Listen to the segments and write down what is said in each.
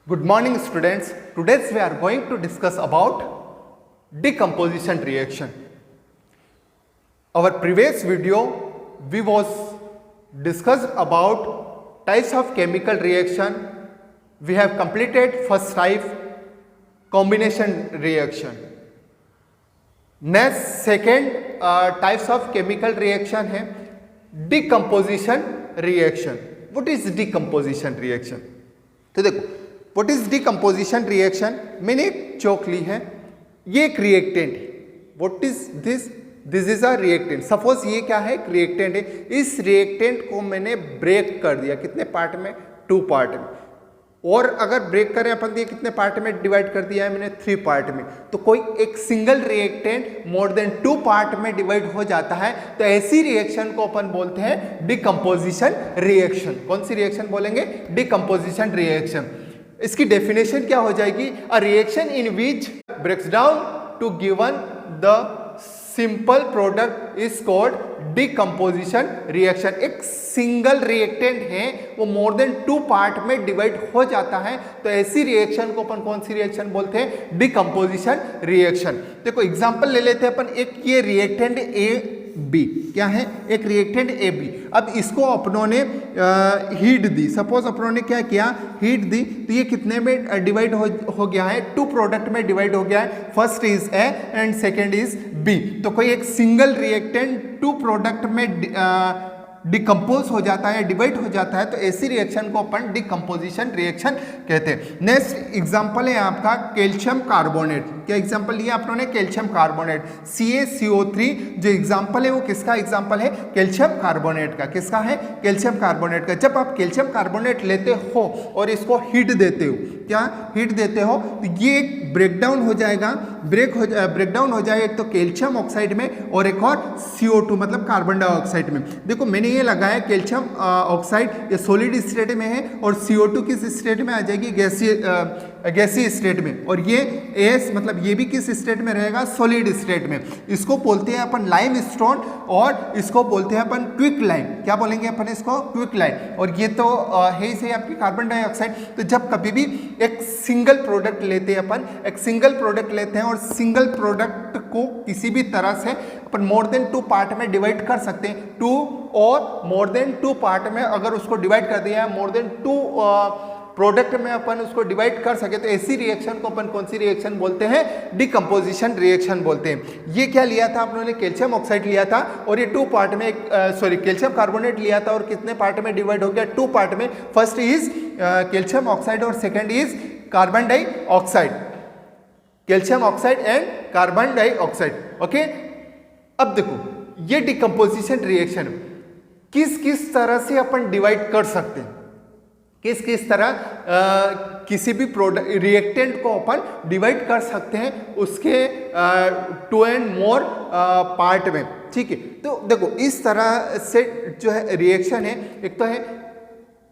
Good morning students. Today we are going to discuss about decomposition reaction. Our previous video we was discussed about types of chemical reaction. We have completed first type combination reaction. Next second types of chemical reaction है decomposition reaction. What is decomposition reaction? तो देखो what is decomposition reaction, मैंने एक चौक ली है, ये एक reactant है. What is this? This is a reactant. Suppose ये क्या है? रिएक्टेंट है. इस रिएक्टेंट को मैंने ब्रेक कर दिया. कितने पार्ट में? 2 पार्ट में. और अगर ब्रेक करें अपन दिए कितने पार्ट में डिवाइड कर दिया है मैंने? 3 पार्ट में. तो कोई एक सिंगल रिएक्टेंट मोर देन 2 पार्ट में डिवाइड हो जाता है तो ऐसी रिएक्शन को अपन बोलते हैं डिकम्पोजिशन रिएक्शन. कौन सी रिएक्शन बोलेंगे? Decomposition reaction. इसकी डेफिनेशन क्या हो जाएगी? A reaction in which breaks down to given the simple product is called decomposition reaction. एक सिंगल रिएक्टेंट है वो मोर देन 2 पार्ट में डिवाइड हो जाता है तो ऐसी रिएक्शन को अपन कौन सी रिएक्शन बोलते हैं? Decomposition reaction. देखो एग्जांपल ले लेते हैं अपन. एक ये रिएक्टेंट ए बी क्या है? एक रिएक्टेंट ए बी. अब इसको अपनों ने हीट दी. सपोज अपनों ने क्या किया? हीट दी. तो ये कितने में डिवाइड हो गया है? 2 प्रोडक्ट में डिवाइड हो गया है. First is A and second is B. तो कोई एक सिंगल रिएक्टेंट 2 प्रोडक्ट में डिकम्पोज हो जाता है, डिवाइड हो जाता है तो ऐसी रिएक्शन को अपन डिकम्पोजिशन रिएक्शन कहते हैं. नेक्स्ट एग्जांपल है आपका कैल्शियम कार्बोनेट. क्या एग्जांपल लिया आप लोगों ने? Calcium carbonate CaCO3. जो एग्जांपल है वो किसका एग्जांपल है? कैल्शियम कार्बोनेट का. किसका है? कैल्शियम कार्बोनेट का. जब आप कैल्शियम कार्बोनेट लेते हो और इसको हीट देते हो, क्या हीट देते हो, तो ये एक ब्रेकडाउन हो जाएगा. ब्रेकडाउन हो जाएगा एक तो कैल्शियम ऑक्साइड में और एक और CO2 मतलब कार्बन डाइऑक्साइड में. देखो मैंने ये लगाया कैल्शियम ऑक्साइड, ये सॉलिड स्टेट में है और CO2 किस स्टेट में आ जाएगी? गैसीय स्टेट में. और ये एस मतलब ये भी किस स्टेट में रहेगा? सॉलिड स्टेट में. इसको बोलते हैं अपन लाइम स्टोन और इसको बोलते हैं अपन क्विक लाइम. क्या बोलेंगे अपन इसको? Quick lime. और ये तो है ही सही आपकी कार्बन डाइऑक्साइड. तो जब कभी भी एक सिंगल प्रोडक्ट लेते हैं अपन, एक सिंगल प्रोडक्ट लेते हैं और सिंगल प्रोडक्ट को किसी भी तरह से अपन मोर देन 2 पार्ट में डिवाइड कर सकते हैं. 2 और मोर देन 2 पार्ट में अगर उसको डिवाइड कर दिया है, मोर देन 2 प्रोडक्ट में अपन उसको डिवाइड कर सके तो ऐसी रिएक्शन को अपन कौन सी रिएक्शन बोलते हैं? डिकम्पोजिशन रिएक्शन बोलते हैं. ये क्या लिया था आप लोगों ने? कैल्शियम ऑक्साइड लिया था और ये 2 पार्ट में कैल्शियम कार्बोनेट लिया था और कितने पार्ट में डिवाइड हो गया? 2 पार्ट में. फर्स्ट इज कैल्शियम ऑक्साइड और second is carbon dioxide. Calcium oxide and carbon dioxide. Okay. अब देखो ये डिकम्पोजिशन रिएक्शन किस किस तरह से अपन डिवाइड कर सकते हैं. किस किस तरह किसी भी प्रोडक्ट रिएक्टेंट को अपन डिवाइड कर सकते हैं उसके 2 एंड मोर पार्ट में. ठीक है. तो देखो इस तरह से जो है रिएक्शन है, एक तो है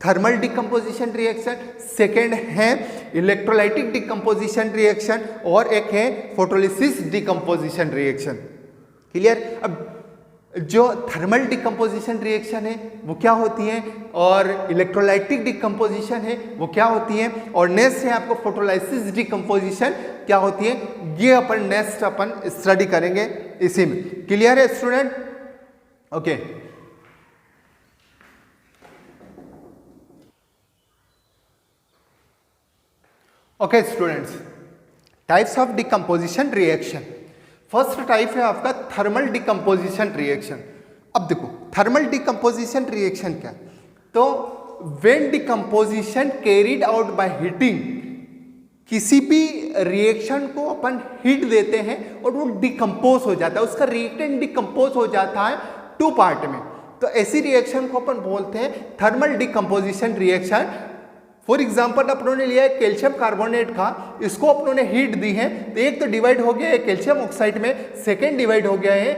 थर्मल डिकम्पोजिशन रिएक्शन, सेकेंड है इलेक्ट्रोलाइटिक डिकम्पोजिशन रिएक्शन और एक है फोटोलिसिस डिकम्पोजिशन रिएक्शन. क्लियर? अब जो थर्मल डिकम्पोजिशन रिएक्शन है वो क्या होती है और इलेक्ट्रोलाइटिक डिकम्पोजिशन है वो क्या होती है और नेक्स्ट है आपको फोटोलाइसिस डिकम्पोजिशन क्या होती है. ये अपन नेक्स्ट अपन स्टडी करेंगे इसी में. क्लियर है student? Okay. Okay students, types of decomposition reaction. First type है आपका थर्मल डिकम्पोजिशन रिएक्शन. अब देखो थर्मल डिकम्पोजिशन रिएक्शन क्या? तो when decomposition carried out by heating, किसी भी रिएक्शन को अपन हीट देते हैं और वो डिकम्पोज हो जाता है, उसका रिएक्टेंट डिकम्पोज हो जाता है 2 पार्ट में, तो ऐसी रिएक्शन को अपन बोलते हैं thermal decomposition reaction. For example अपनों ने लिया है कैल्शियम कार्बोनेट का, इसको अपनों ने हीट दी है तो एक तो डिवाइड हो गया है कैल्शियम ऑक्साइड में, सेकेंड डिवाइड हो गया है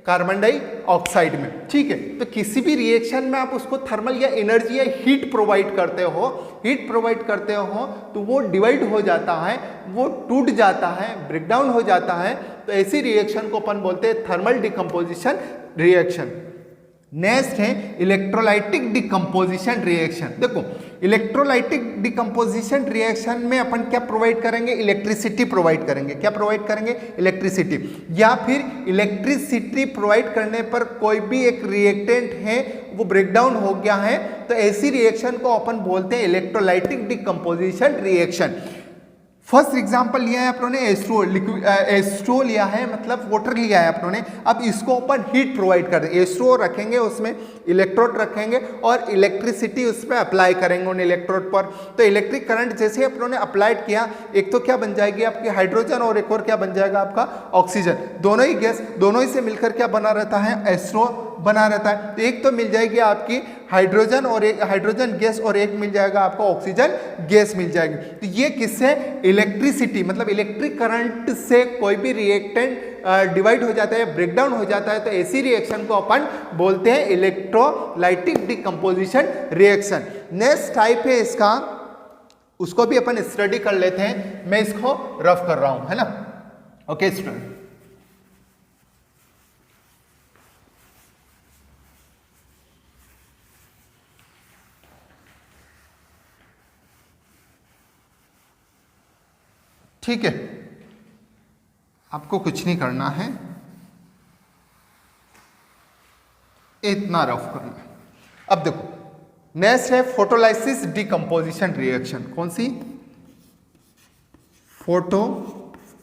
कार्बन डाइऑक्साइड में. ठीक है. तो किसी भी रिएक्शन में आप उसको थर्मल या एनर्जी या हीट प्रोवाइड करते हो तो वो डिवाइड हो जाता है, वो टूट जाता है, ब्रेकडाउन हो जाता है. तो ऐसी रिएक्शन को अपन बोलते हैं थर्मल डिकम्पोजिशन रिएक्शन. नेक्स्ट है इलेक्ट्रोलाइटिक डिकम्पोजिशन रिएक्शन. देखो इलेक्ट्रोलाइटिक डिकम्पोजिशन रिएक्शन में अपन क्या प्रोवाइड करेंगे, इलेक्ट्रिसिटी प्रोवाइड करेंगे। क्या प्रोवाइड करेंगे, इलेक्ट्रिसिटी। या फिर इलेक्ट्रिसिटी प्रोवाइड करने पर कोई भी एक रिएक्टेंट है वो ब्रेकडाउन हो गया है, तो ऐसी रिएक्शन को अपन बोलते हैं electrolytic decomposition reaction. First example लिया है अपनों ने H2O लिया है, मतलब वाटर लिया है अपनों ने। अब इसको अपन हीट प्रोवाइड कर दें, H2O रखेंगे, उसमें इलेक्ट्रोड रखेंगे और इलेक्ट्रिसिटी उस पर अप्लाई करेंगे उन इलेक्ट्रोड पर। तो इलेक्ट्रिक करंट जैसे अपनों ने अप्लाइड किया, एक तो क्या बन जाएगी आपकी हाइड्रोजन और एक और क्या बन जाएगा आपका ऑक्सीजन। दोनों ही गैस, दोनों ही से मिलकर क्या बना रहता है, H2O बना रहता है। तो एक तो मिल जाएगी आपकी हाइड्रोजन और एक हाइड्रोजन गैस और एक मिल जाएगा आपको ऑक्सीजन गैस मिल जाएगी। तो ये किससे, इलेक्ट्रिसिटी मतलब इलेक्ट्रिक करंट से कोई भी रिएक्टेंट डिवाइड हो जाता है, ब्रेकडाउन हो जाता है, तो ऐसी रिएक्शन को अपन बोलते हैं electrolytic decomposition reaction. Next type है इसका, उसको भी अपन स्टडी कर लेते हैं। मैं इसको रफ कर रहा हूं, है ना। ओके स्टूडेंट, ठीक है, आपको कुछ नहीं करना है, इतना रफ करना है। अब देखो नेक्स्ट है फोटोलाइसिस डिकम्पोजिशन रिएक्शन। कौन सी, photolysis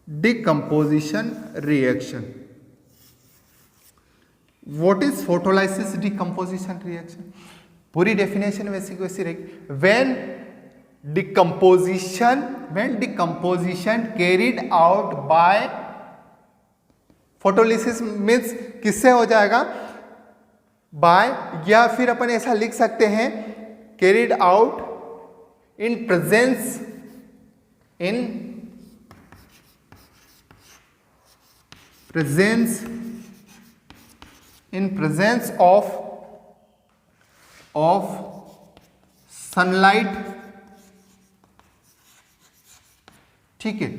decomposition reaction. What is photolysis decomposition reaction? पूरी डेफिनेशन वैसी को वैसी रहेगी। when decomposition carried out by photolysis means किससे हो जाएगा, बाय, या फिर अपन ऐसा लिख सकते हैं carried out in presence of sunlight. ठीक है,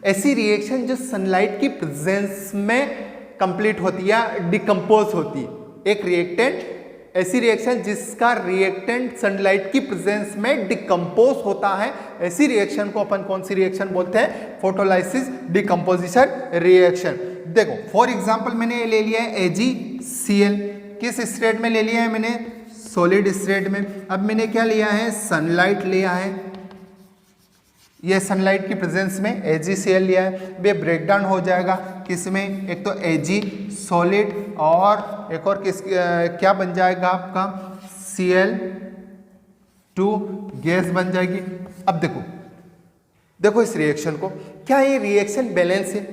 ऐसी रिएक्शन जो सनलाइट की प्रेजेंस में कंप्लीट होती है, डिकम्पोज होती है। एक रिएक्टेंट, ऐसी रिएक्शन जिसका रिएक्टेंट सनलाइट की प्रेजेंस में डिकम्पोज होता है, ऐसी रिएक्शन को अपन कौन सी रिएक्शन बोलते हैं, फोटोलाइसिस डिकम्पोजिशन रिएक्शन। देखो फॉर एग्जांपल मैंने ले लिया है AgCl, किस स्टेट में ले लिया है मैंने, सॉलिड स्टेट में। अब मैंने क्या लिया है, सनलाइट लिया है, ये सनलाइट की प्रेजेंस में AgCl लिया है। वे ब्रेकडाउन हो जाएगा किसमें, एक तो Ag सॉलिड और एक और किस क्या बन जाएगा आपका Cl2 गैस बन जाएगी। अब देखो इस रिएक्शन को, क्या ये रिएक्शन बैलेंस है,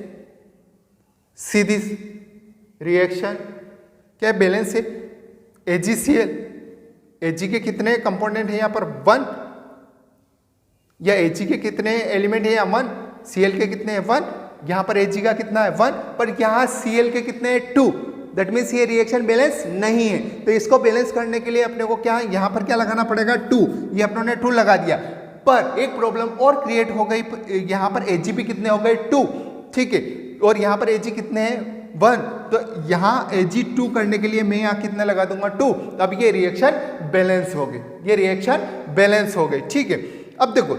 सीधी रिएक्शन क्या बैलेंस है। AgCl, Ag के कितने कंपोनेंट हैं यहाँ पर, 1, या Ag के कितने एलिमेंट है या 1, Cl के कितने हैं 1, यहाँ पर Ag का कितना है 1, पर यहाँ Cl के कितने हैं 2। दैट मीन्स ये रिएक्शन बैलेंस नहीं है। तो इसको बैलेंस करने के लिए अपने को क्या, यहाँ पर क्या लगाना पड़ेगा, 2। ये अपनों ने 2 लगा दिया, पर एक प्रॉब्लम और क्रिएट हो गई, यहाँ पर Ag भी कितने हो गए 2, ठीक है, और यहाँ पर Ag कितने हैं 1। तो यहाँ Ag2 करने के लिए मैं यहाँ कितना लगा दूंगा 2। अब ये रिएक्शन बैलेंस हो गई, ये रिएक्शन बैलेंस हो गई, ठीक है। अब देखो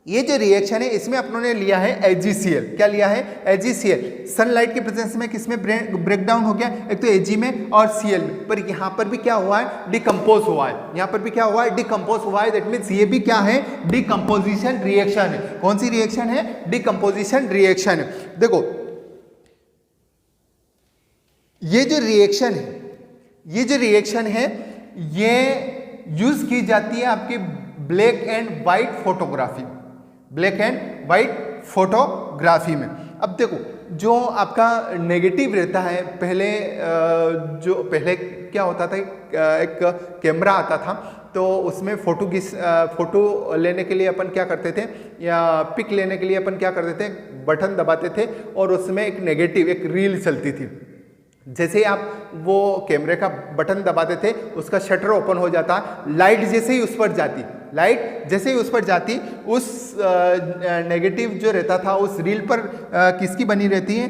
ये जो रिएक्शन है इसमें अपनों ने लिया है AgCl, क्या लिया है, AgCl। सनलाइट के प्रेजेंस में किसमें ब्रेकडाउन हो गया, एक तो Ag में और Cl में, पर यहाँ पर भी क्या हुआ है, डिकम्पोज हुआ है, यहाँ पर भी क्या हुआ है, डिकम्पोज हुआ है। दैट मीन्स ये भी क्या है, डिकम्पोजिशन रिएक्शन है। कौन सी रिएक्शन है, डिकम्पोजिशन रिएक्शन है। देखो ये जो रिएक्शन है ये यूज की जाती है आपकी ब्लैक एंड वाइट फोटोग्राफी में। अब देखो जो आपका नेगेटिव रहता है, पहले क्या होता था, एक कैमरा आता था, तो उसमें फोटो लेने के लिए अपन क्या करते थे, या पिक लेने के लिए अपन क्या करते थे, बटन दबाते थे और उसमें एक नेगेटिव, एक रील चलती थी, जैसे ही आप वो कैमरे का बटन दबाते थे उसका शटर ओपन हो जाता, लाइट जैसे ही उस पर जाती उस नेगेटिव जो रहता था उस रील पर किसकी बनी रहती है,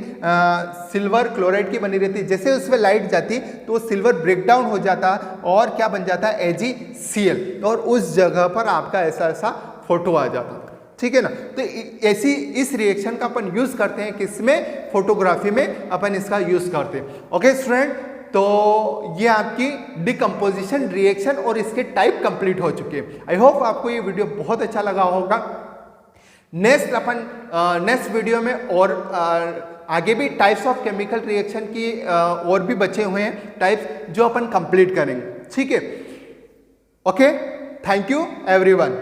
सिल्वर क्लोराइड की बनी रहती है। जैसे उस पर लाइट जाती तो वो सिल्वर ब्रेकडाउन हो जाता और क्या बन जाता है, AgCl, और उस जगह पर आपका ऐसा फोटो आ जाता। ठीक है ना। तो ऐसी इस रिएक्शन का अपन यूज करते हैं किसमें, फोटोग्राफी में अपन इसका यूज करते हैं। ओके स्टूडेंट, तो ये आपकी डिकम्पोजिशन रिएक्शन और इसके टाइप कंप्लीट हो चुके हैं। आई होप आपको ये वीडियो बहुत अच्छा लगा होगा। नेक्स्ट वीडियो में और आगे भी टाइप्स ऑफ केमिकल रिएक्शन की और भी बचे हुए हैं टाइप्स जो अपन कंप्लीट करेंगे। ठीक है, ओके, थैंक यू एवरीवन।